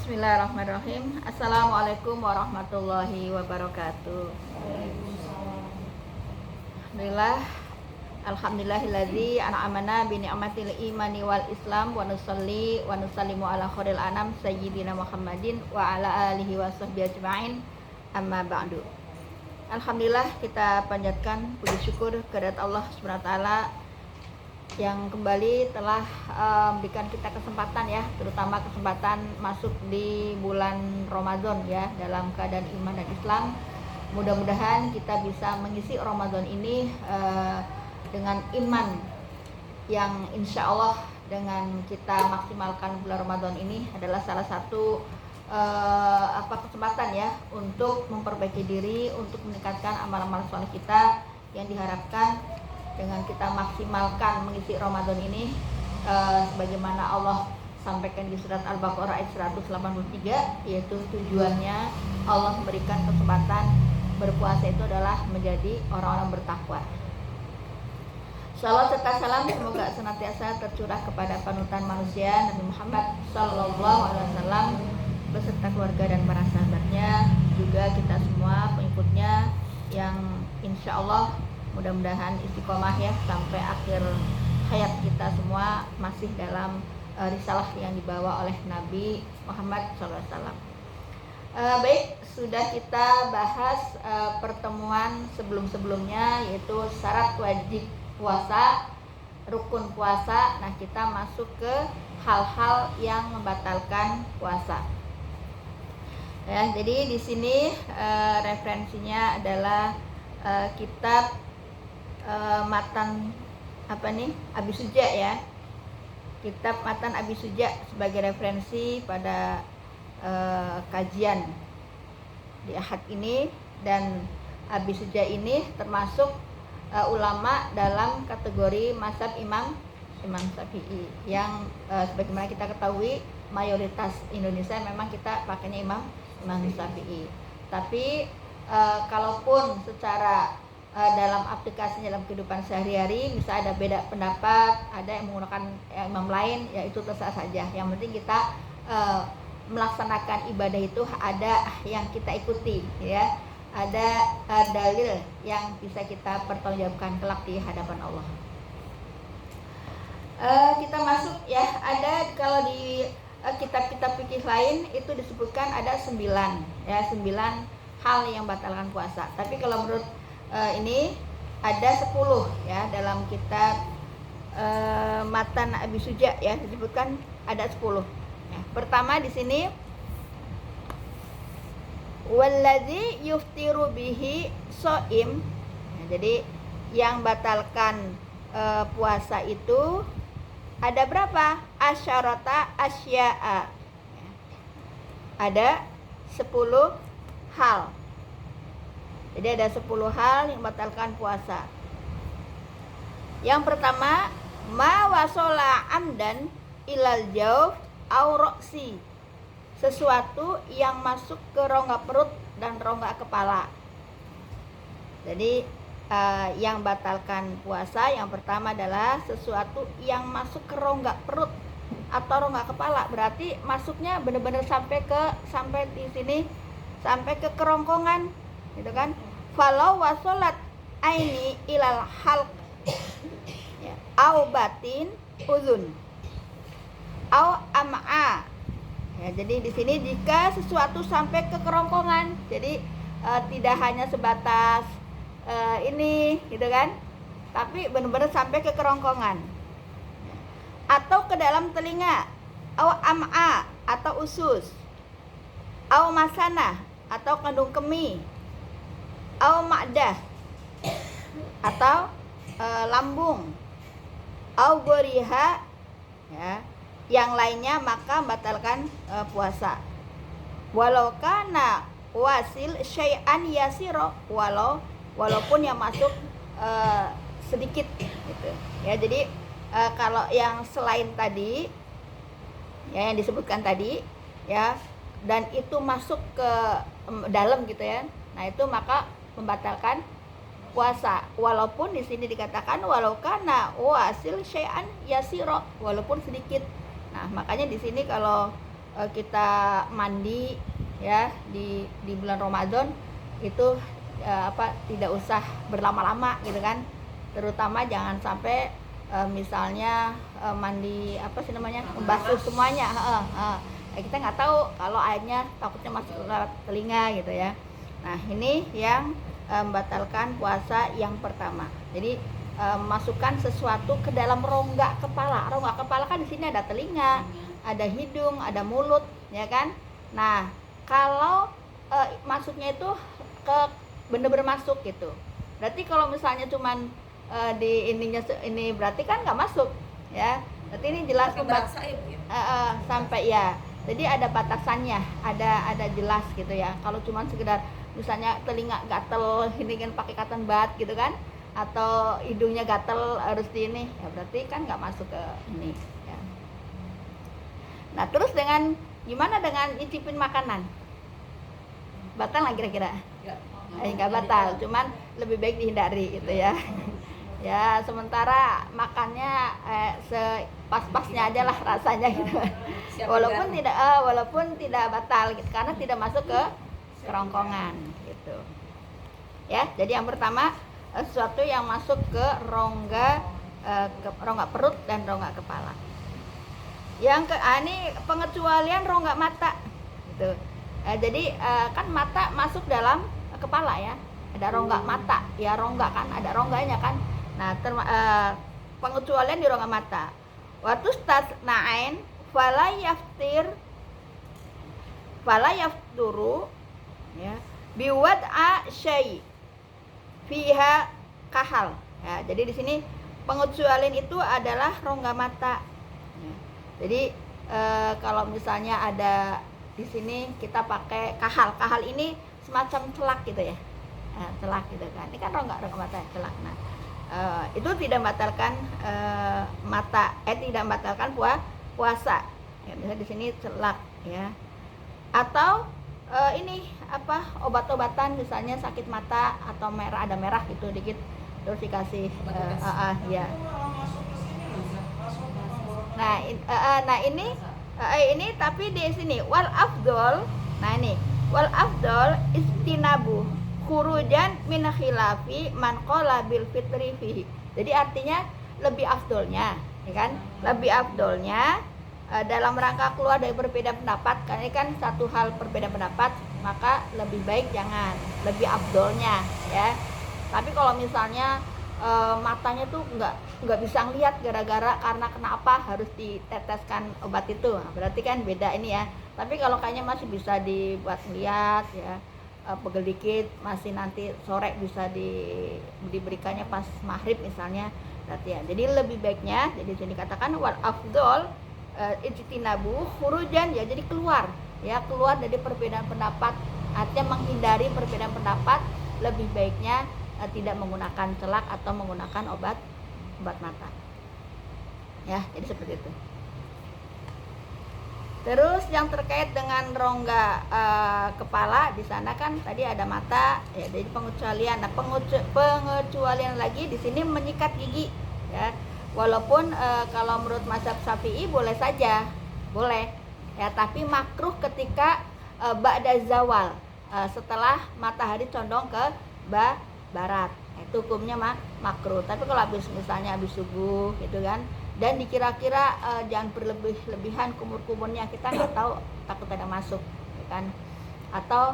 Bismillahirrahmanirrahim. Assalamualaikum warahmatullahi wabarakatuh. Alhamdulillah, alhamdulillahilladzi an'amana bi ni'matil imani wal islam wa nusalli wa nusallimu ala khairil anam sayyidina Muhammadin wa ala alihi wa sahbihi ajma'in. Amma ba'du. Alhamdulillah, kita panjatkan puji syukur kehadirat Allah Subhanahu wa taala yang kembali telah memberikan kita kesempatan ya, terutama kesempatan masuk di bulan Ramadan ya, dalam keadaan iman dan Islam. Mudah-mudahan kita bisa mengisi Ramadan ini dengan iman yang insya Allah dengan kita maksimalkan bulan Ramadan ini adalah salah satu kesempatan ya untuk memperbaiki diri, untuk meningkatkan amal-amal soleh kita yang diharapkan dengan kita maksimalkan mengisi Ramadan ini sebagaimana Allah sampaikan di surat Al-Baqarah ayat 183, yaitu tujuannya Allah memberikan kesempatan berpuasa itu adalah menjadi orang-orang bertakwa. Shalawat serta salam semoga senantiasa tercurah kepada panutan manusia Nabi Muhammad Sallallahu Alaihi Wasallam beserta keluarga dan para sahabatnya, juga kita semua pengikutnya yang insya Allah mudah-mudahan istiqomah ya sampai akhir hayat kita semua masih dalam risalah yang dibawa oleh Nabi Muhammad SAW. Baik, sudah kita bahas pertemuan sebelum-sebelumnya, yaitu syarat wajib puasa, rukun puasa. Nah, kita masuk ke hal-hal yang membatalkan puasa. Ya, jadi di sini referensinya adalah kitab Matan Abi Suja ya, kitab Matan Abi Suja sebagai referensi pada kajian di Ahad ini. Dan Abi Suja ini termasuk ulama dalam kategori mazhab Imam Syafi'i yang sebagaimana kita ketahui mayoritas Indonesia memang kita pakainya Imam Syafi'i. Tapi kalaupun secara dalam aplikasinya dalam kehidupan sehari-hari misalnya ada beda pendapat, ada yang menggunakan imam lain, ya itu terserah saja. Yang penting kita melaksanakan ibadah itu ada yang kita ikuti ya, ada dalil yang bisa kita pertanggungjawabkan kelak di hadapan Allah. Kita masuk ya, ada kalau di kitab-kitab fikih lain itu disebutkan ada 9 hal yang batalkan puasa. Tapi kalau menurut ini ada 10 ya, dalam kitab Matan Abi Suja ya disebutkan ada 10. Ya, pertama di sini wallazi yuftiru bihi shaim. Nah, jadi yang batalkan puasa itu ada berapa? Asyarata asya'a. Ya, ada 10 hal. Jadi ada 10 hal yang membatalkan puasa. Yang pertama, ma wasola amdan ilal jawf au roksi. Sesuatu yang masuk ke rongga perut dan rongga kepala. Jadi yang batalkan puasa yang pertama adalah sesuatu yang masuk ke rongga perut atau rongga kepala. Berarti masuknya benar-benar sampai di sini, sampai ke kerongkongan, gitu kan? Falau wasolat aini ilal halq ya, au batin uzun au am'a. Ya, jadi di sini jika sesuatu sampai ke kerongkongan, jadi tidak hanya sebatas ini, gitu kan? Tapi benar-benar sampai ke kerongkongan. Atau ke dalam telinga, au am'a atau usus, au masana atau kandung kemih, au ma'dah atau lambung, au goriha ya, yang lainnya, maka membatalkan puasa. Walau kana wasil syai'an yasiro, walaupun yang masuk sedikit gitu. Ya, jadi kalau yang selain tadi ya yang disebutkan tadi ya, dan itu masuk ke dalam gitu ya. Nah, itu maka membatalkan puasa. Walaupun di sini dikatakan walau kana wasil syai'an yasiro, walaupun sedikit. Nah, makanya di sini kalau kita mandi ya di bulan Ramadan itu tidak usah berlama-lama gitu kan, terutama jangan sampai misalnya mandi membasuh semuanya. Kita nggak tahu kalau airnya takutnya masuk lewat telinga gitu ya. Nah ini yang membatalkan puasa yang pertama. Jadi masukkan sesuatu ke dalam rongga kepala. Rongga kepala kan di sini ada telinga, ada hidung, ada mulut, ya kan. Nah kalau masuknya itu ke bener-bener masuk gitu, berarti kalau misalnya cuman di ininya ini berarti kan nggak masuk ya. Berarti ini jelas sampai ya. Jadi ada batasannya, ada jelas gitu ya. Kalau cuman sekedar misalnya telinga gatel, ini kan pakai cotton bud gitu kan, atau hidungnya gatel harus di ini, ya berarti kan nggak masuk ke ini ya. Nah terus gimana dengan nyicipin makanan? Batal nggak kira-kira? Nggak batal, cuman lebih baik dihindari gitu ya. Ya sementara makannya sepas-pasnya aja lah rasanya gitu. Walaupun tidak batal gitu, karena tidak masuk ke kerongkongan gitu. Ya, jadi yang pertama sesuatu yang masuk ke rongga perut dan rongga kepala. Yang ini pengecualian rongga mata gitu. Jadi kan mata masuk dalam kepala ya, ada rongga mata ya, rongga kan ada rongganya kan. Nah pengecualian di rongga mata. Waktu na'ain fala yafturu ya biwad'a syai fiha kahal ya. Jadi di sini pengecualian itu adalah rongga mata ya. Jadi kalau misalnya ada di sini kita pakai kahal ini semacam celak gitu ya, celak gitu kan. Ini kan rongga mata celak. Nah itu tidak membatalkan tidak membatalkan puasa ya. Misalnya di sini celak ya, atau ini obat-obatan misalnya sakit mata atau ada merah gitu dikit, terus dikasih ya. Nah ini tapi di sini wal afdol. Nah ini wal afdol istinabu khurujan min khilafi man qala bil fitri fihi. Jadi artinya lebih afdolnya ya kan, lebih afdolnya dalam rangka keluar dari perbedaan pendapat, karena ini kan satu hal perbedaan pendapat, maka lebih baik jangan, lebih afdolnya ya. Tapi kalau misalnya matanya tuh nggak bisa ngelihat gara-gara karena kenapa harus diteteskan obat itu, nah, berarti kan beda ini ya. Tapi kalau kayaknya masih bisa dibuat ngelihat ya, pegel dikit masih nanti sore bisa diberikannya pas maghrib misalnya, berarti ya. Jadi lebih baiknya, jadi sini dikatakan wal afdol ijtinabu khurujan ya, jadi keluar dari perbedaan pendapat, artinya menghindari perbedaan pendapat. Lebih baiknya tidak menggunakan celak atau menggunakan obat mata ya. Jadi seperti itu. Terus yang terkait dengan rongga kepala, di sana kan tadi ada mata ya, jadi pengecualian. Nah pengecualian lagi di sini menyikat gigi ya. Walaupun kalau menurut mazhab Syafi'i boleh saja, boleh ya, tapi makruh ketika ba'da zawal, setelah matahari condong ke barat, itu hukumnya makruh. Tapi kalau misalnya habis subuh gitu kan, dan dikira-kira jangan berlebihan kumur-kumurnya, kita nggak tahu, takut ada masuk gitu kan, atau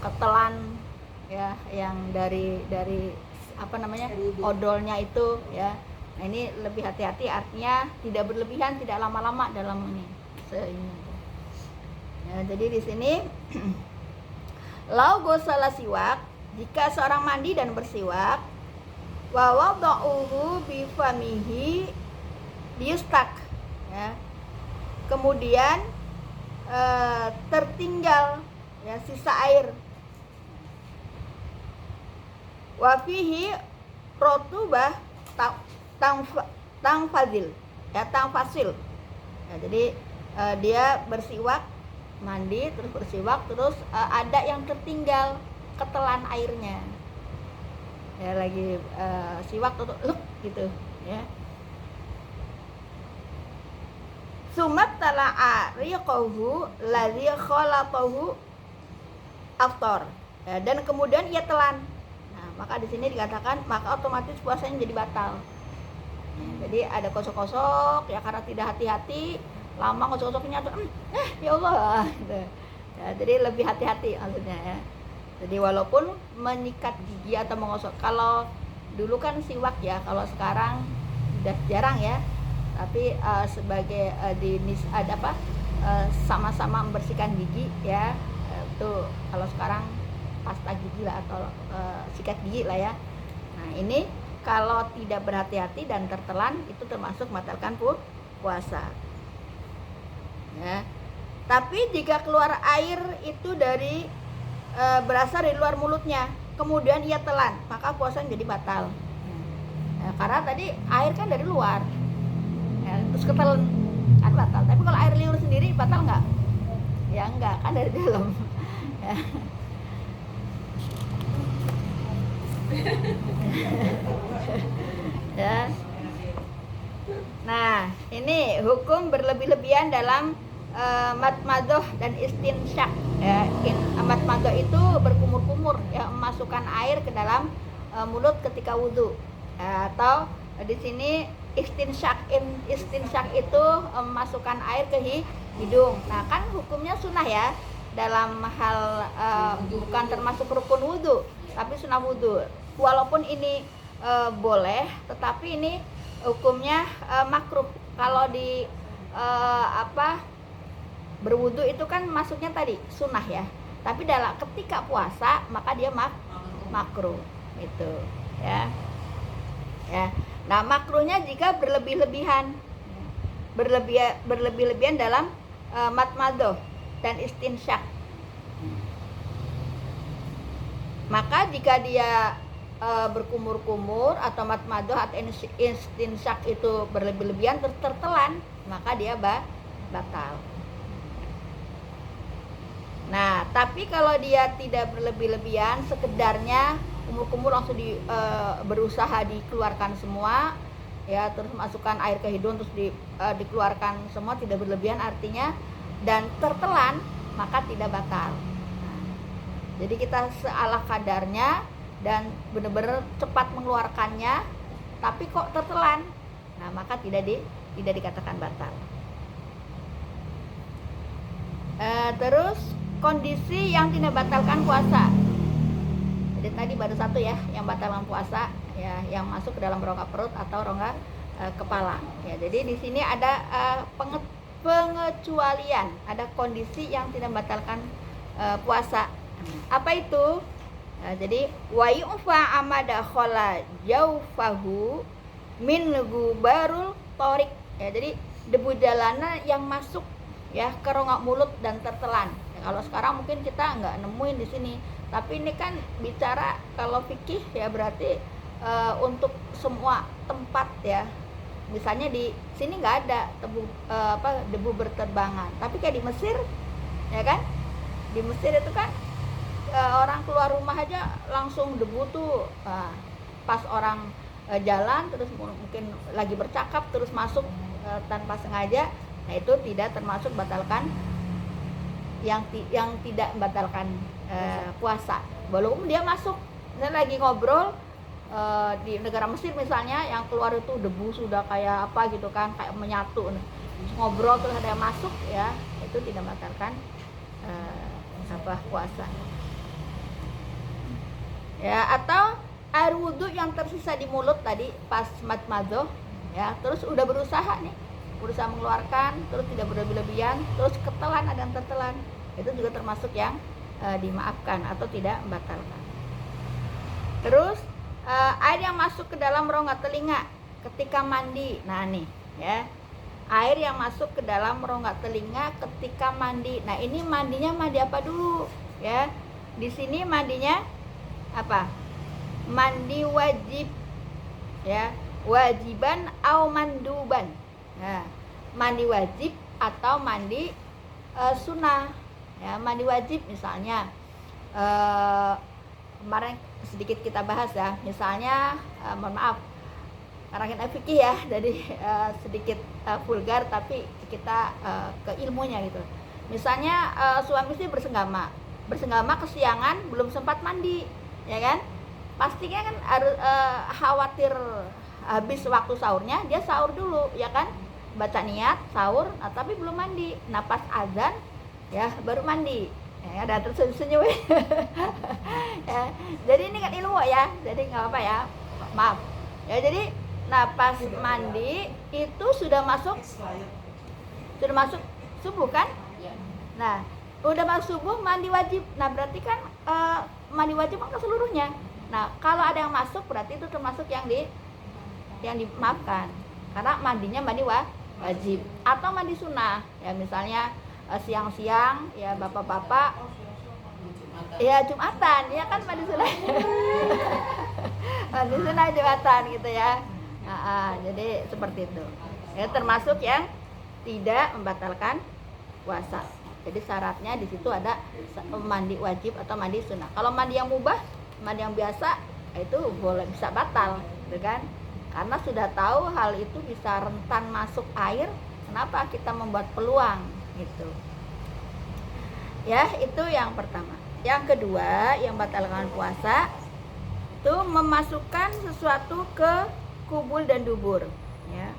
ketelan ya yang dari odolnya itu ya. Nah ini lebih hati-hati, artinya tidak berlebihan, tidak lama-lama dalam ini ya. Jadi di sini lau gosala siwak, jika seorang mandi dan bersiwak, wa wada'uhu bi famihi diustak ya, kemudian tertinggal ya sisa air, wa fihi rotubah tangfasil ya. Jadi dia bersiwak, mandi terus bersiwak, terus ada yang tertinggal ketelan airnya ya, lagi siwak tuh gitu ya. Sumat tala'a riqahu ladzi khalatahu aftar. Ya, dan kemudian ia telan. Nah, maka di sini dikatakan maka otomatis puasanya jadi batal. Ya, jadi ada kosok-kosok ya karena tidak hati-hati, lama kosok-kosoknya tuh ya Allah gitu. Ya, jadi lebih hati-hati maksudnya ya. Jadi walaupun menyikat gigi atau mengosok, kalau dulu kan siwak ya, kalau sekarang udah jarang ya. Tapi sebagai sama-sama membersihkan gigi ya, itu kalau sekarang pasta gigi lah atau sikat gigi lah ya. Nah ini kalau tidak berhati-hati dan tertelan itu termasuk membatalkan puasa ya. Tapi jika keluar air itu berasal dari luar mulutnya, kemudian ia telan, maka puasanya jadi batal. Ya, karena tadi air kan dari luar, ya, terus ketelan kan batal. Tapi kalau air liur sendiri batal nggak? Ya nggak, kan dari dalam. Ya. Ya. Nah, ini hukum berlebih-lebihan dalam matmadoh dan istinsyak ya. Matmadoh itu berkumur-kumur ya, memasukkan air ke dalam mulut ketika wudhu ya, atau di sini istinsyak itu memasukkan air ke hidung. Nah kan hukumnya sunnah ya, dalam hal bukan termasuk rukun wudhu tapi sunnah wudhu. Walaupun ini boleh, tetapi ini hukumnya makruh. Kalau di berwudu itu kan masuknya tadi sunnah ya, tapi ketika puasa maka dia makruh itu ya. Nah makruhnya jika berlebih-lebihan dalam matmadoh dan istinsyak. Maka jika dia berkumur-kumur atau matmadoh atau istinsyak itu berlebih-lebihan tertelan, maka dia batal. Nah, tapi kalau dia tidak berlebih-lebihan, sekedarnya kumur-kumur langsung berusaha dikeluarkan semua, ya, terus masukkan air ke hidung terus dikeluarkan semua, tidak berlebihan artinya, dan tertelan, maka tidak batal. Nah, jadi kita seala kadarnya dan benar-benar cepat mengeluarkannya, tapi kok tertelan, nah maka tidak dikatakan batal. Terus kondisi yang tidak batalkan puasa. Jadi tadi baru satu ya yang batalkan puasa ya, yang masuk ke dalam rongga perut atau rongga kepala. Ya, jadi di sini ada pengecualian, ada kondisi yang tidak membatalkan puasa. Apa itu? Jadi wa yu'fa amada khala jaufahu min gubarul torik. Ya, jadi debu jalanan yang masuk ya ke rongga mulut dan tertelan. Ya, kalau sekarang mungkin kita nggak nemuin di sini, tapi ini kan bicara kalau fikih ya, berarti untuk semua tempat ya. Misalnya di sini nggak ada debu berterbangan, tapi kayak di Mesir ya kan, di Mesir itu kan orang keluar rumah aja langsung debu tuh, pas orang jalan terus mungkin lagi bercakap terus masuk tanpa sengaja. Nah itu tidak termasuk batalkan yang tidak membatalkan puasa. Walaupun dia masuk, misalnya lagi ngobrol di negara Mesir misalnya, yang keluar itu debu sudah kayak apa gitu kan, kayak menyatu. Ngobrol terus ada yang masuk ya, itu tidak membatalkan puasa. Ya, atau air wudhu yang tersisa di mulut tadi pas matmadoh ya, terus udah berusaha mengeluarkan, terus tidak berlebih-lebihan, terus ketelan, ada yang tertelan, itu juga termasuk yang dimaafkan atau tidak membatalkan. Terus air yang masuk ke dalam rongga telinga ketika mandi. Nah nih ya, air yang masuk ke dalam rongga telinga ketika mandi. Nah ini mandinya mandi apa dulu ya? Di sini mandinya apa? Mandi wajib ya, wajiban au manduban. Nah, mandi wajib atau mandi sunnah ya. Mandi wajib misalnya kemarin sedikit kita bahas ya, misalnya mohon maaf, karena kita fikih ya, jadi sedikit vulgar tapi kita ke ilmunya gitu. Misalnya suami istri bersenggama kesiangan, belum sempat mandi, ya kan? Pastinya kan harus khawatir habis waktu sahurnya, dia sahur dulu, ya kan? Baca niat sahur, tapi belum mandi. Nah pas azan ya baru mandi. Ya, ada tersenyum. Ya, jadi ini kan ilmu ya, jadi nggak apa ya, maaf. Ya jadi, nah pas mandi itu sudah masuk subuh kan? Nah udah masuk subuh, mandi wajib. Nah berarti kan mandi wajib kan seluruhnya. Nah kalau ada yang masuk berarti itu termasuk yang dimaafkan, karena mandinya mandi wajib atau mandi sunnah. Ya misalnya siang-siang ya bapak-bapak ya Jumatan, ya kan mandi sunnah. Mandi sunnah Jumatan gitu ya. Jadi seperti itu ya, termasuk yang tidak membatalkan puasa. Jadi syaratnya di situ ada mandi wajib atau mandi sunnah. Kalau mandi yang mubah, mandi yang biasa, itu boleh bisa batal, gitu kan? Karena sudah tahu hal itu bisa rentan masuk air, kenapa kita membuat peluang gitu. Ya, itu yang pertama. Yang kedua, yang batalkan puasa itu memasukkan sesuatu ke kubul dan dubur, ya.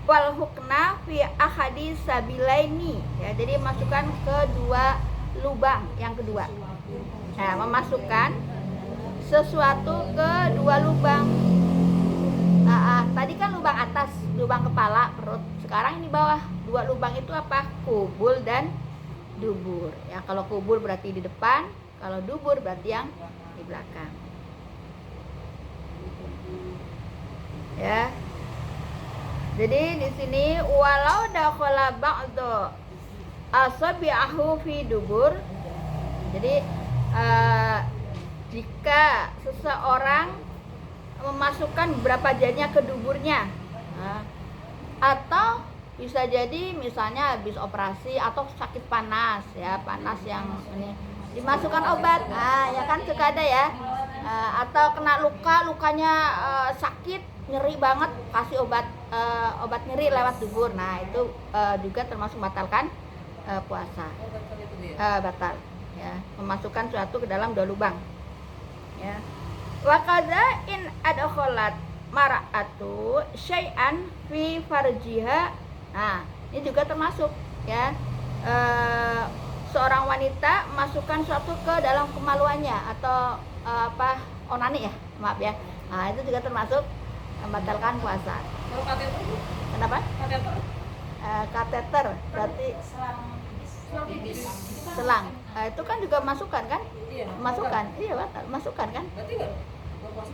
Wal hukna fi ahadi sabilaini, ya, jadi masukkan ke dua lubang yang kedua. Nah, memasukkan sesuatu ke dua lubang. Tadi kan lubang atas, lubang kepala, perut. Sekarang ini bawah, dua lubang itu apa? Kubul dan dubur. Ya, kalau kubul berarti di depan, kalau dubur berarti yang di belakang. Ya. Jadi di sini walau dakhala ba'du asabi'ahu fi dubur. Jadi jika seseorang memasukkan beberapa jarinya ke duburnya, atau bisa jadi misalnya habis operasi atau sakit panas, ya panas yang ini dimasukkan obat, ya kan suka ada ya, atau kena lukanya sakit nyeri banget, kasih obat nyeri lewat dubur. Nah itu juga termasuk membatalkan puasa, batal ya, memasukkan sesuatu ke dalam dua lubang, ya. Wakaza in adkhalat mar'atu syai'an fi farjiha. Nah ini juga termasuk ya, seorang wanita masukkan sesuatu ke dalam kemaluannya atau onani ya, maaf ya. Nah itu juga termasuk membatalkan puasa. Kalau kateter? Kenapa? Kateter? Kateter berarti selang. Itu kan juga masukkan kan? Iya. Masukkan, iya batal. Masukkan kan? Berarti nggak puasa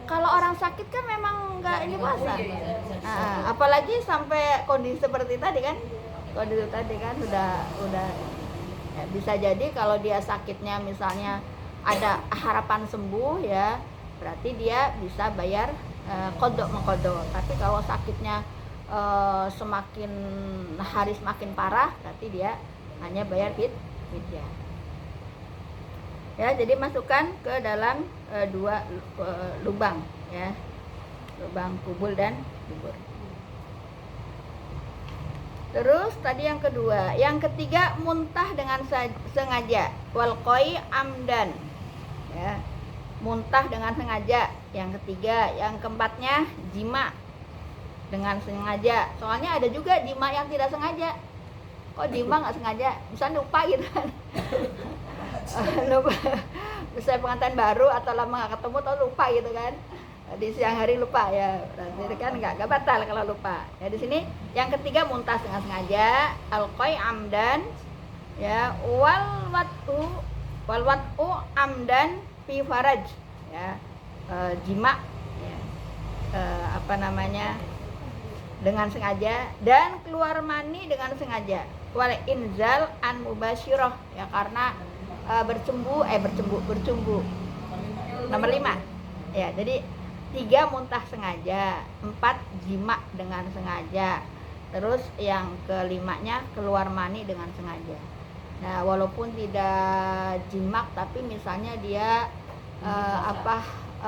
Kalau orang sakit kan memang nggak ini puasa. Iya. Apalagi sampai kondisi seperti tadi kan? Kondisi tadi kan udah ya, bisa jadi kalau dia sakitnya misalnya ada harapan sembuh ya, berarti dia bisa bayar mengkodok. Tapi kalau sakitnya semakin hari semakin parah, berarti dia hanya bayar fidyah. Ya, jadi masukkan ke dalam dua lubang ya, lubang kubul dan dubur. Terus tadi yang kedua, yang ketiga muntah dengan sengaja, wal qai amdan ya, muntah dengan sengaja. Yang ketiga, yang keempatnya jima dengan sengaja. Soalnya ada juga jima yang tidak sengaja. Kok jima nggak sengaja? Bisa lupa gitu kan. Lupa. Misalnya pengantin baru atau lama nggak ketemu atau lupa gitu kan. Di siang hari lupa ya. Berarti kan nggak batal kalau lupa. Ya di sini yang ketiga muntah dengan sengaja, al-qai amdan ya, wal wat'u amdan fi faraj ya, jima ya, dengan sengaja, dan keluar mani dengan sengaja, wal inzal an mubasyirah ya, karena bercumbu. Nomor 5 ya, jadi 3 muntah sengaja, 4 jima dengan sengaja, terus yang kelimanya keluar mani dengan sengaja. Nah walaupun tidak jimak, tapi misalnya dia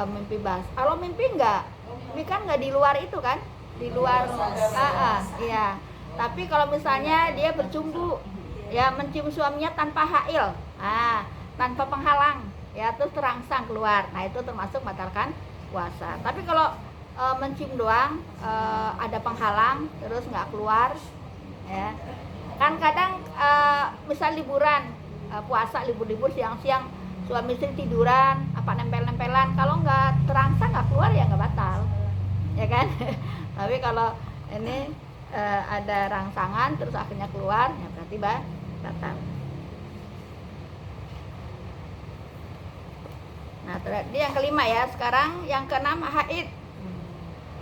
mimpi bas. Kalau mimpi enggak, mimpi kan enggak di luar itu kan, di luar. Iya. Tapi kalau misalnya dia bercumbu, ya mencium suaminya tanpa hail, tanpa penghalang, ya terus terangsang keluar, nah itu termasuk batalkan puasa. Tapi kalau mencium doang, ada penghalang, terus nggak keluar, ya kan kadang misal liburan puasa, libur-libur siang-siang suami istri tiduran, apa nempel-nempelan, kalau nggak terangsang nggak keluar ya nggak batal, ya kan. Tapi kalau ini ada rangsangan terus akhirnya keluar, ya berarti batal. Nah, tadi yang kelima ya. Sekarang yang keenam haid.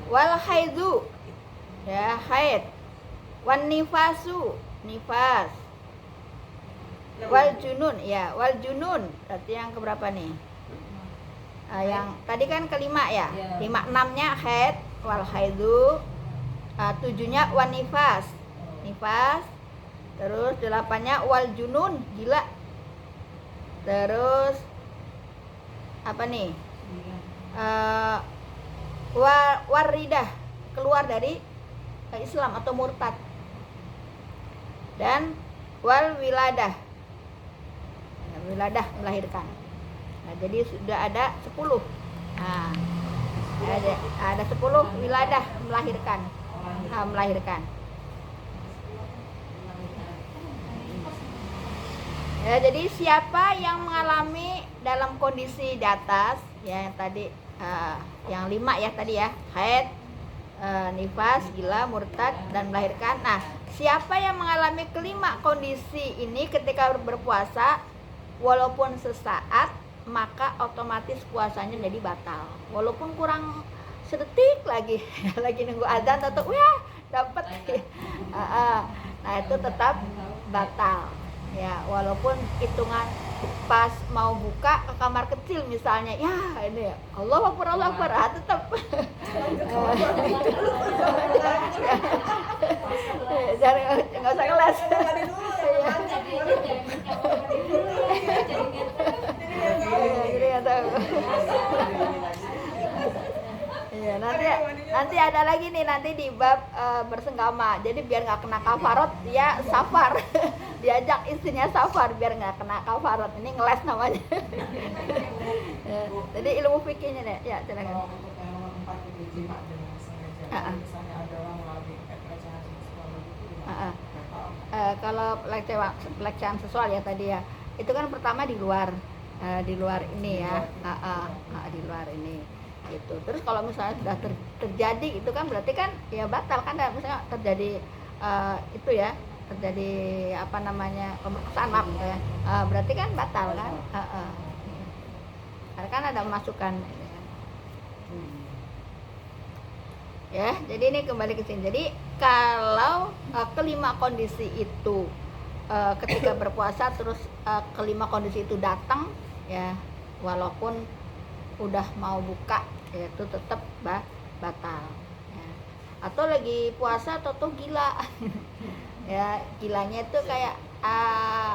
Wal haidu, ya haid. Wan nifasu, nifas. Wal junun, ya wal junun. Berarti yang keberapa nih? Yang tadi kan kelima ya. 5, 6-nya haid, wal haidu. 7-nya wan nifas, nifas. Terus 8-nya wal junun, gila. Terus apa nih? Waridah, keluar dari Islam atau murtad. Dan wal wiladah, wiladah melahirkan. Nah, jadi sudah ada 10. Nah, ada 10 wiladah melahirkan. Melahirkan. Ya, jadi siapa yang mengalami dalam kondisi di atas, ya yang tadi yang 5 ya tadi ya, haid, nifas, gila, murtad, dan melahirkan. Nah, siapa yang mengalami kelima kondisi ini ketika berpuasa, walaupun sesaat, maka otomatis puasanya jadi batal. Walaupun kurang sedetik lagi, lagi nunggu azan atau wah dapat, nah itu tetap batal. Ya, walaupun hitungan pas mau buka ke kamar kecil misalnya, ya ini ya Allah Akbar, tetap jangan nggak usah kelas. Jadi nggak tahu. Ya, nanti ada lagi nih nanti di bab bersenggama. Jadi biar nggak kena kafarot dia safar. Diajak istrinya safar biar nggak kena kafarot. Ini ngeles namanya. Ya, jadi ilmu fikihnya deh. Ya, silakan. Kalau pelecehan seksual ya tadi ya, itu kan pertama di luar ini ya, di luar ini gitu. Terus kalau misalnya sudah terjadi itu kan berarti kan ya batal kan, misalnya terjadi itu ya, terjadi apa namanya pemerkosaan gitu ya, berarti kan batal kan, karena kan ada masukan ya. Jadi ini kembali ke sini. Jadi kalau kelima kondisi itu ketika berpuasa terus kelima kondisi itu datang ya, walaupun udah mau buka ya, itu tetap batal ya. Atau lagi puasa atau gila ya, gilanya itu kayak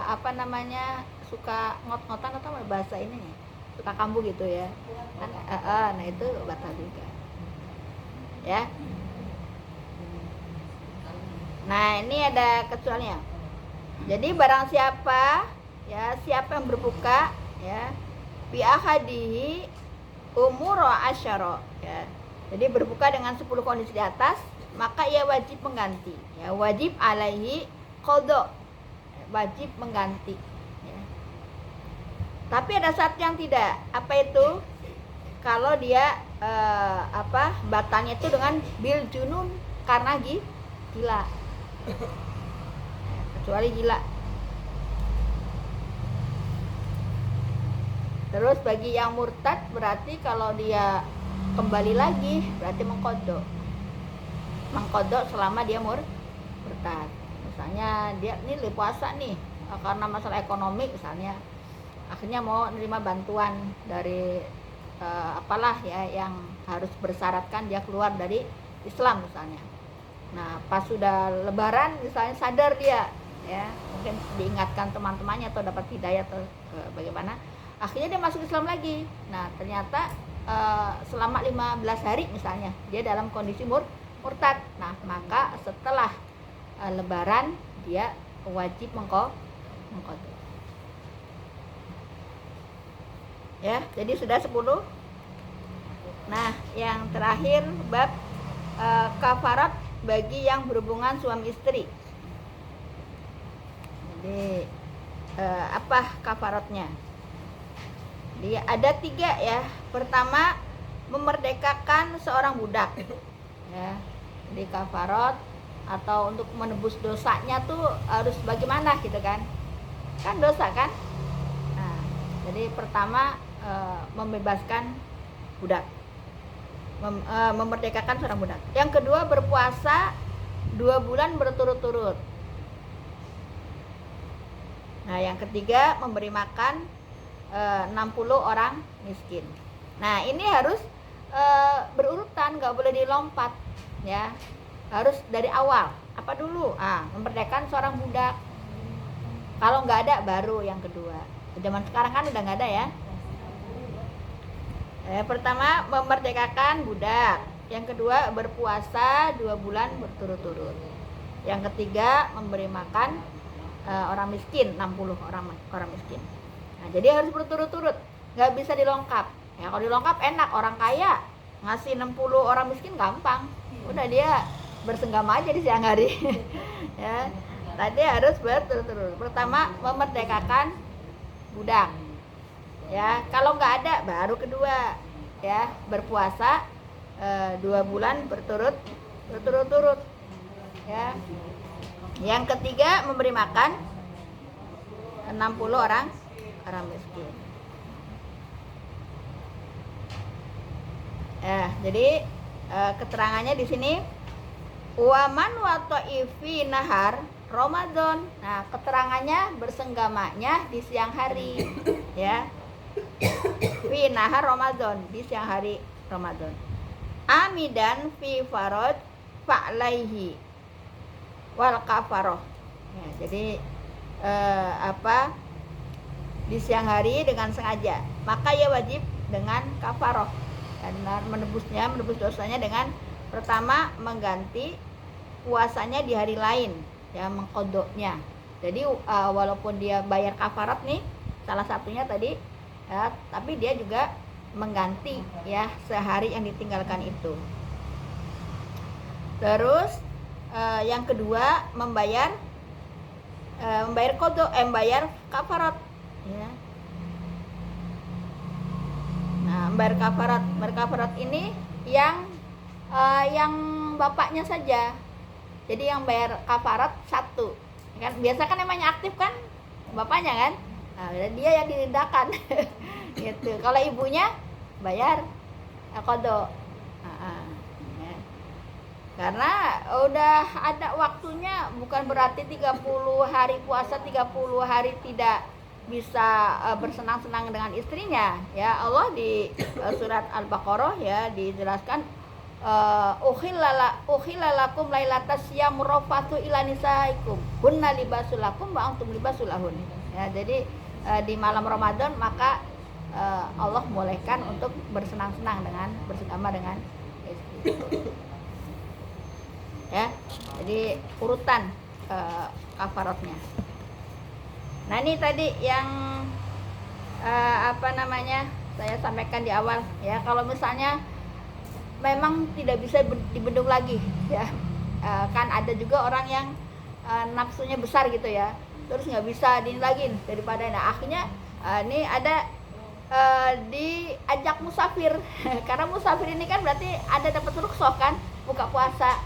apa namanya, suka ngot-ngotan atau bahasa ini ya, suka kambuh gitu ya kan, nah itu batal juga ya. Nah ini ada kecualinya. Jadi barang siapa ya, siapa yang berbuka ya bi ahadihi umur asyara ya, jadi berbuka dengan 10 kondisi di atas, maka ia wajib mengganti ya, wajib alaihi qadha, wajib mengganti ya. Tapi ada satu yang tidak, apa itu? Kalau dia batalnya itu dengan bil junun, karena gila ya, kecuali gila. Terus bagi yang murtad berarti kalau dia kembali lagi berarti mengkodok selama dia murtad. Misalnya dia ini puasa nih karena masalah ekonomi misalnya, akhirnya mau nerima bantuan dari apalah ya yang harus bersyaratkan dia keluar dari Islam misalnya. Nah pas sudah lebaran misalnya sadar dia ya, mungkin diingatkan teman-temannya atau dapat hidayah atau bagaimana, akhirnya dia masuk Islam lagi. Nah ternyata selama 15 hari misalnya dia dalam kondisi murtad. Nah, maka setelah lebaran dia wajib mengqadha. Ya, jadi sudah 10. Nah, yang terakhir bab kafarat bagi yang berhubungan suami istri. Jadi apa kafaratnya? Jadi ada 3 ya. Pertama, memerdekakan seorang budak. Ya. Jadi kafarat atau untuk menebus dosanya tuh harus bagaimana gitu kan? Kan dosa kan? Nah, jadi pertama membebaskan budak. Memerdekakan seorang budak. Yang kedua, berpuasa 2 bulan berturut-turut. Nah, yang ketiga, memberi makan 60 orang miskin. Nah, ini harus berurutan, nggak boleh dilompat ya. Harus dari awal. Apa dulu? Memerdekakan seorang budak. Kalau nggak ada, baru yang kedua. Zaman sekarang kan udah nggak ada ya. Pertama, memerdekakan budak. Yang kedua, berpuasa 2 bulan berturut-turut. Yang ketiga, memberi makan orang miskin, 60 orang miskin. Nah, jadi harus berturut-turut, nggak bisa dilongkap. Ya, kalau dilongkap enak, orang kaya ngasih 60 orang miskin gampang. Udah dia bersenggama aja di siang hari. Ya, tadi harus berturut-turut. Pertama, memerdekakan budak. Ya, kalau nggak ada, baru kedua. Ya, berpuasa 2 bulan berturut-turut. Ya. Yang ketiga, memberi makan 60 orang miskin. Jadi keterangannya di sini waman wa ta'ifi nahar Ramadan. Nah, keterangannya bersenggamanya di siang hari ya. Fi nahar Ramadan, di siang hari Ramadan. Amidan fi farad fa'laihi wal kafaroh. Ya, jadi di siang hari dengan sengaja, maka ia wajib dengan kafaroh. Dan menebus dosanya dengan pertama mengganti puasanya di hari lain, ya, mengqadhanya. Jadi walaupun dia bayar kafarat nih, salah satunya tadi, ya, tapi dia juga mengganti ya sehari yang ditinggalkan itu. Terus yang kedua membayar kafarat ya. Nah, membayar kafarat ini yang bapaknya saja. Jadi yang bayar kafarat satu kan, biasa kan namanya aktif kan bapaknya kan. Nah, dia yang ditindakan. Gitu. Kalau ibunya bayar qadha. Ya. Karena udah ada waktunya, bukan berarti 30 hari puasa 30 hari tidak bisa bersenang-senang dengan istrinya ya. Allah di surat Al-Baqarah ya dijelaskan ukhilalakum lailatas siyam rafatu ila nisaikum hunna libasul lakum wa antum libasul lahun. Ya, jadi di malam Ramadan maka Allah bolehkan untuk bersenang-senang bersama dengan istri. Ya, jadi urutan kafaratnya. Nah, ini tadi yang saya sampaikan di awal ya. Kalau misalnya memang tidak bisa dibendung lagi ya, kan ada juga orang yang nafsunya besar gitu ya, terus nggak bisa lagi daripada akhirnya ini ada diajak musafir. Karena musafir ini kan berarti ada dapat rukhsah kan buka puasa,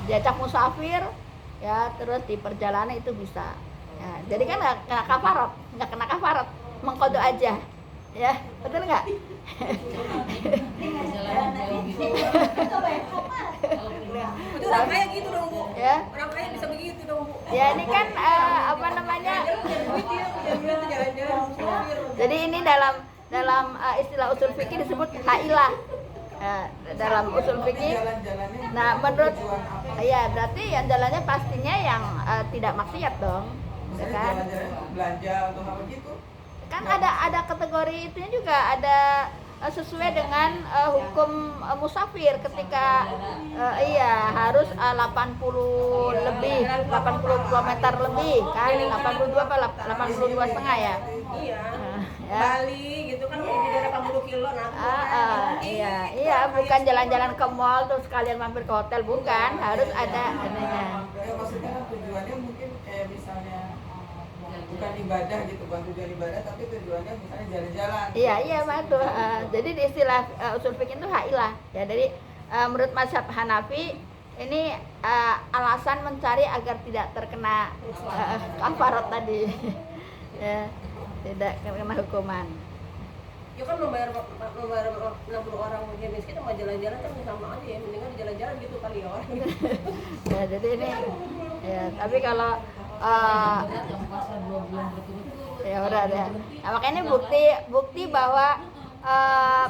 diajak musafir ya, terus di perjalanan itu bisa ya, jadi kan nggak kena kafarat, mengqadha aja ya, betul nggak? Itu orang kaya gitu dong, Bu. Ya. Orang kaya bisa begitu dong, Bu. Ya, ini kan jadi ini dalam istilah usul fikih disebut hailah. Dalam usul fikih. Nah, menurut ya berarti yang jalannya pastinya yang tidak maksiat dong. Ya kan? Belanja atau apa gitu. Kan ada kategori itunya juga, ada sesuai dengan hukum musafir ketika harus 80 lebih 80 km lebih kan 82 apa 82 setengah ya. Iya. Ya. Bali gitu kan di daerah 80 kilo Iya, bukan jalan-jalan ke mall terus kalian mampir ke hotel, bukan, harus ada adanya. Ya, maksudnya kan tujuannya mungkin kayak misalnya bukan ibadah gitu, bukan tujuan ibadah tapi tujuannya misalnya jalan-jalan. Iya betul. Jadi di istilah usul fikih itu hailah. Ya, jadi menurut mazhab Hanafi ini alasan mencari agar tidak terkena kafarat tadi. Ya, tidak terkena hukuman. Ya kan membayar 60 orang ujian miskin sama jalan-jalan kan sama aja ya, mendingan jalan-jalan gitu kali ya orang. Ya, jadi ini ya, tapi kalau ya udah ya. Nah, makanya ini bukti bahwa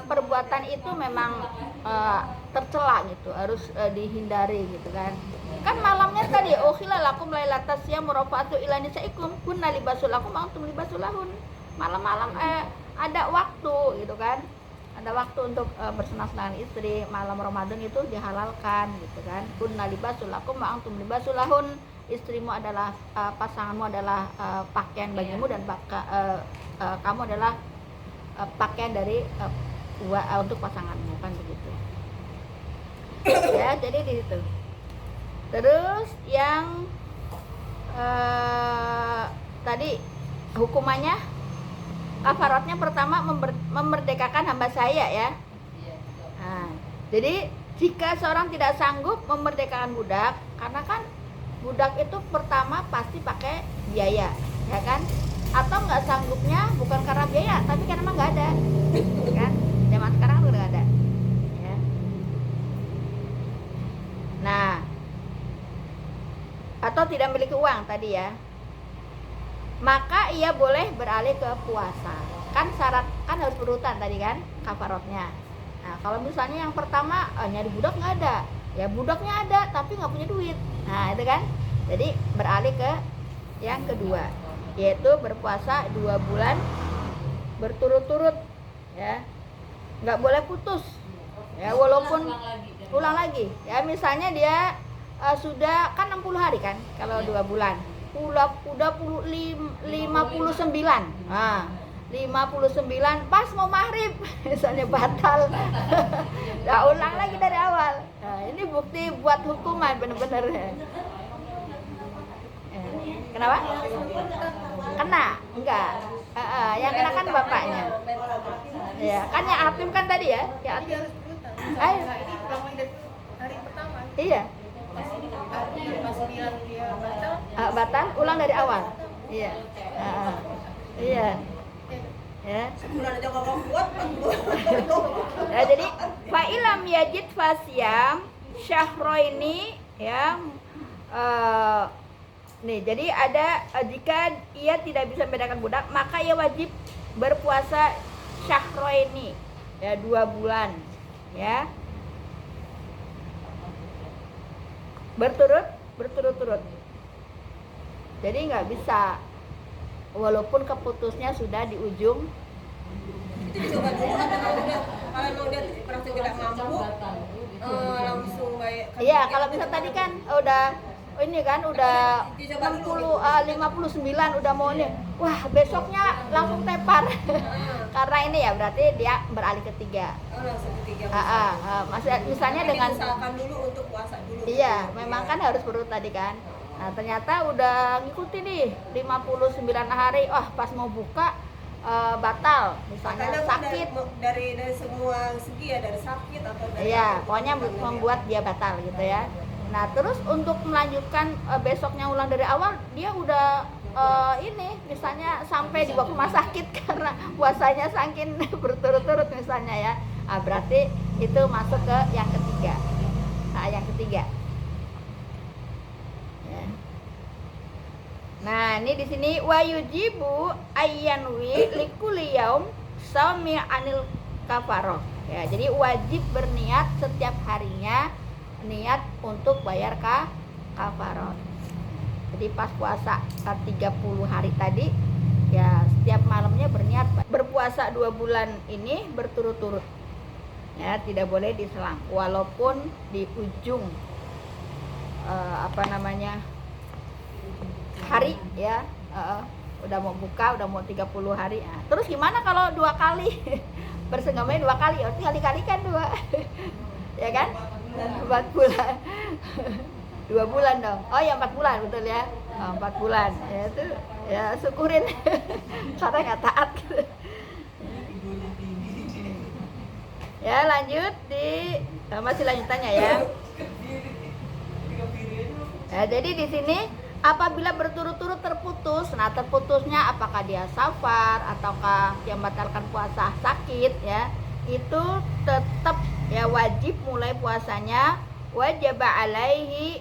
perbuatan itu memang tercela gitu, harus dihindari gitu kan. Kan malamnya tadi ukhila lakum lailatas siyam murafatu ila nisaikum kunna libasul lakum antum libasul lahun. Malam-malam ada waktu gitu kan. Ada waktu untuk bersenang-senang istri. Malam Ramadan itu dihalalkan gitu kan. Kunna libasul lakum antum libasul lahun. Istrimu adalah pasanganmu adalah pakaian bagimu dan kamu adalah pakaian dari untuk pasanganmu kan begitu. Ya, jadi di situ. Terus yang tadi hukumannya kafaratnya pertama memerdekakan hamba saya ya. Nah, jadi jika seorang tidak sanggup memerdekakan budak, karena kan budak itu pertama pasti pakai biaya, ya kan? Atau nggak sanggupnya bukan karena biaya, tapi karena emang nggak ada, kan? Zaman sekarang udah nggak ada. Ya. Nah, atau tidak memiliki uang tadi ya, maka ia boleh beralih ke puasa. Kan syarat kan harus berurutan tadi kan kafaratnya. Nah, kalau misalnya yang pertama nyari budak nggak ada, ya budaknya ada tapi nggak punya duit. Nah itu kan, jadi beralih ke yang kedua, yaitu berpuasa 2 bulan berturut-turut ya, nggak boleh putus ya, walaupun ulang lagi ya. Misalnya dia sudah kan 60 hari kan, kalau 2 bulan udah 59. Nah 59 pas mau maghrib misalnya batal. Nah, ulang lagi dari awal. Nah, ini bukti buat hukuman bener-bener. Kenapa? Kena? Enggak. Yang kena kan bapaknya. Ya, kan yang hakim kan tadi ya. Ya hakim. Ayo. Ini ulang dari hari pertama. Iya. Pas bilang dia batal. Batal ulang dari awal. Iya. Iya. Ya. Sebulan aja gak kuat. Ya, jadi fa'ilam yajid fasyam syahroini ya. Nih, jadi ada jika ia tidak bisa membedakan budak, maka ia wajib berpuasa syahroini ya, 2 bulan ya. Berturut-turut. Jadi nggak bisa walaupun keputusnya sudah di ujung. Itu dicoba dulu kalau dia merasa tidak mampu langsung baik. Iya, kalau bisa tadi kan udah ini kan udah 59 udah mau nih. Wah, besoknya langsung tepar. Karena ini ya berarti dia beralih ketiga. Langsung ketiga. Misalnya dengan usahakan dulu untuk puasa dulu. iya, memang kan harus berurut tadi kan. Nah, ternyata udah ngikuti nih 59 hari. Wah, pas mau buka batal, misalnya Makanya sakit. Dari semua segi ya, dari sakit atau dari Iya, pokoknya membuat dia batal gitu ya. Nah, terus untuk melanjutkan besoknya ulang dari awal, dia udah ini misalnya sampai dibawa ke rumah sakit karena puasanya saking berturut-turut misalnya ya. Nah, berarti itu masuk ke yang ketiga. Nah, yang ketiga. Ya. Nah, ini di sini wa yujibu ayyanwi likulli yaum sami anil kafaroh. Ya, jadi wajib berniat setiap harinya niat untuk bayar kafaroh. Jadi pas puasa 30 hari tadi ya setiap malamnya berniat berpuasa 2 bulan ini berturut-turut. Ya, tidak boleh diselang walaupun di ujung hari ya, udah mau buka, udah mau 30 hari. Nah, terus gimana kalau 2 kali bersengamanya 2 kali, kali kan 2 ya kan, 4 bulan 2 bulan dong, oh ya 4 bulan betul ya, 4 bulan ya, itu ya syukurin karena nggak taat. Ya lanjut masih lanjutannya ya. Ya, jadi di sini apabila berturut-turut terputus, nah terputusnya apakah dia safar ataukah yang membatalkan puasa sakit ya, itu tetap ya wajib mulai puasanya, wajib alaihi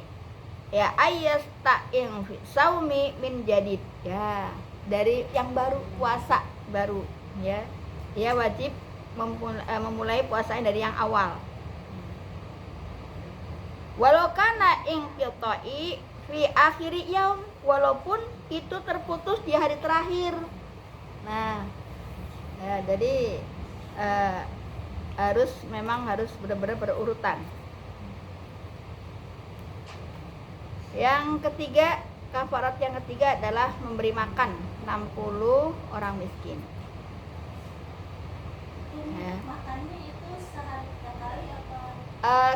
ya ayyasta'in fi saumi min jadid, ya dari yang baru, puasa baru ya, dia wajib memulai puasanya dari yang awal. Walau kana inqita'i fi akhiri yaum, walaupun itu terputus di hari terakhir. Nah, ya, jadi memang harus benar-benar berurutan. Yang ketiga, kafarat yang ketiga adalah memberi makan 60 orang miskin. Ya. Makannya itu sehari sekali atau?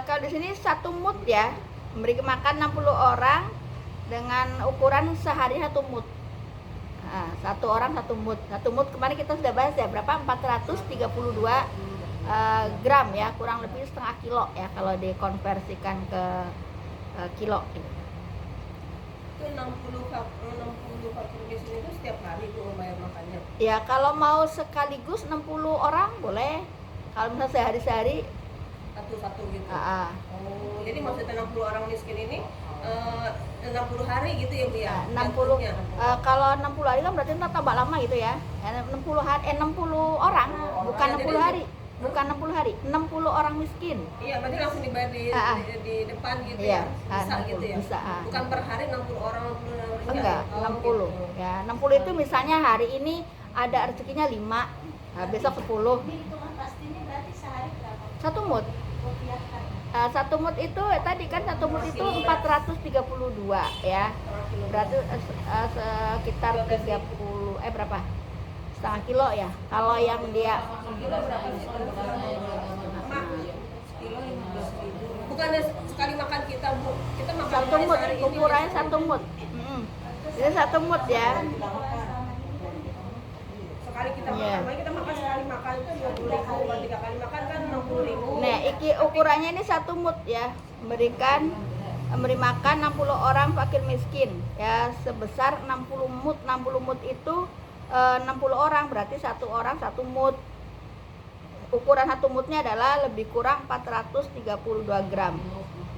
Kalau di sini 1 mut ya, memberi makan 60 orang dengan ukuran sehari 1 mut. Nah, 1 orang 1 mut. 1 mut kemarin kita sudah bahas ya, berapa? 432 gram ya, kurang lebih setengah kilo ya kalau dikonversikan ke kilo. Itu 60 fakir miskin itu setiap hari itu bayar makannya. Ya kalau mau sekaligus 60 orang boleh. Kalau misalnya sehari-sehari satu-satu gitu. Oh, jadi maksudnya 60 orang miskin ini 60 hari gitu ya Bu ya? 60 kalau 60 hari kan berarti ntar tambah lama gitu ya. 60 orang, bukan 60 hari. Bukan 60 hari, 60 orang miskin. Iya, berarti langsung dibayar di depan gitu iya, ya? Bisa 60, gitu ya? Bisa. Bukan per hari 60 orang, 60 orang. Enggak, 60. Gitu. Ya, 60 itu misalnya hari ini ada rezekinya 5, nah, besok 10. Jadi hitungan pastinya berarti sehari berapa? 1 mut. Rupiah kan? 1 mut itu tadi kan 1 mut itu 432 ya. Berarti sekitar 30 berapa? Setengah kilo ya. Kalau yang dia Kilo berapa sih? Kilo 15.000. Bukannya sekali makan kita Bu, kita makan 1 mut, sehari ini ukurannya gitu. 1 mut. Jadi 1 mut ya. Sekali kita Iya. makan, makanya kita makan sekali makan itu 20.000, kalau 3 kali makan kan 60.000. Nah, ukurannya ini 1 mut ya. Memberi makan 60 orang fakir miskin ya, sebesar 60 mut. 60 mut itu 60 orang, berarti 1 orang 1 mut. Ukuran 1 mutnya adalah lebih kurang 432 gram,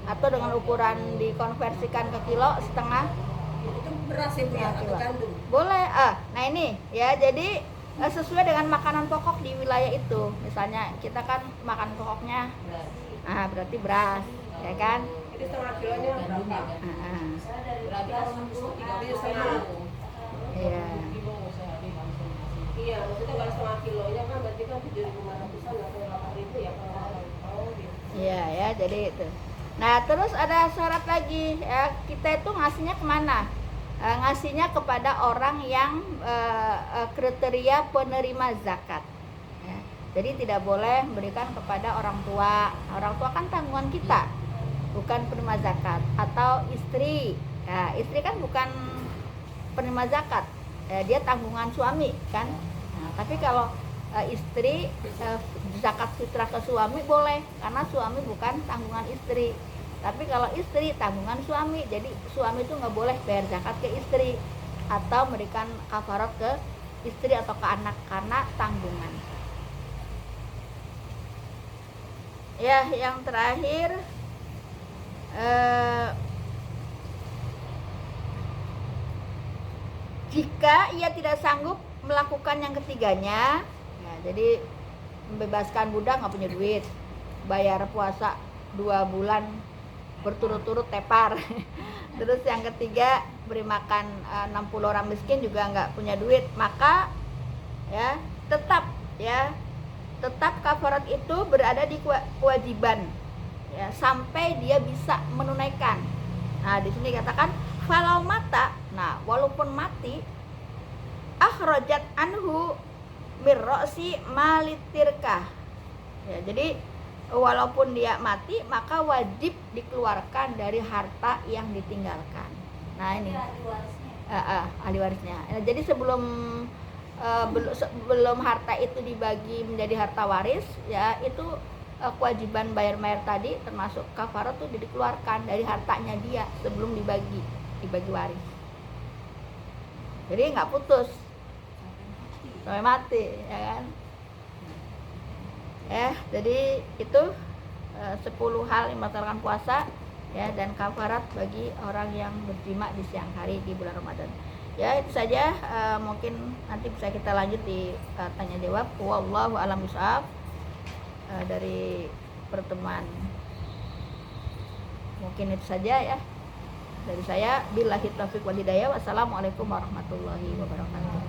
atau dengan ukuran dikonversikan ke kilo setengah. Itu beras ya Bu ya, atau gandum? Boleh. Nah ini ya, jadi sesuai dengan makanan pokok di wilayah itu. Misalnya kita kan makan pokoknya, berarti beras, ya kan? Jadi setengah kilonya berapa? Berarti kalau 3 setengah. Iya. Iya, maksudnya kalau setengah kilonya kan berarti kan 7.500-an atau 8.000 ya kalau gitu. Iya ya, jadi itu. Nah terus ada syarat lagi ya, kita itu ngasihnya kemana? Ngasihnya kepada orang yang kriteria penerima zakat ya. Jadi tidak boleh memberikan kepada orang tua. Orang tua kan tanggungan kita, bukan penerima zakat. Atau istri ya, istri kan bukan penerima zakat, dia tanggungan suami kan. Nah, tapi kalau istri zakat fitrah ke suami boleh, karena suami bukan tanggungan istri. Tapi kalau istri tanggungan suami, jadi suami itu nggak boleh bayar zakat ke istri atau memberikan kafarat ke istri atau ke anak karena tanggungan. Ya, yang terakhir jika ia tidak sanggup melakukan yang ketiganya, ya, jadi membebaskan budak nggak punya duit, bayar puasa 2 bulan berturut-turut tepar. Terus yang ketiga beri makan 60 orang miskin juga nggak punya duit, maka ya tetap kafarat itu berada di kewajiban ya sampai dia bisa menunaikan. Nah, di sini katakan falau mata. Nah, walaupun mati, akhrajat anhu mirrosi malitirkah. Ya, jadi walaupun dia mati, maka wajib dikeluarkan dari harta yang ditinggalkan. Nah, ini ahli warisnya. Ahli warisnya. Jadi sebelum harta itu dibagi menjadi harta waris, ya itu kewajiban bayar tadi termasuk kafarat tuh dikeluarkan dari hartanya dia sebelum dibagi waris. Jadi nggak putus sampai mati, ya kan? Jadi itu 10 hal yang membatalkan puasa ya, dan kafarat bagi orang yang berjima di siang hari di bulan Ramadan. Ya, itu saja. Mungkin nanti bisa kita lanjut di tanya jawab. Wallahu a'lam bishawab. Dari pertemuan mungkin itu saja ya dari saya. Billahi taufiq wal hidayah. Wassalamualaikum warahmatullahi wabarakatuh.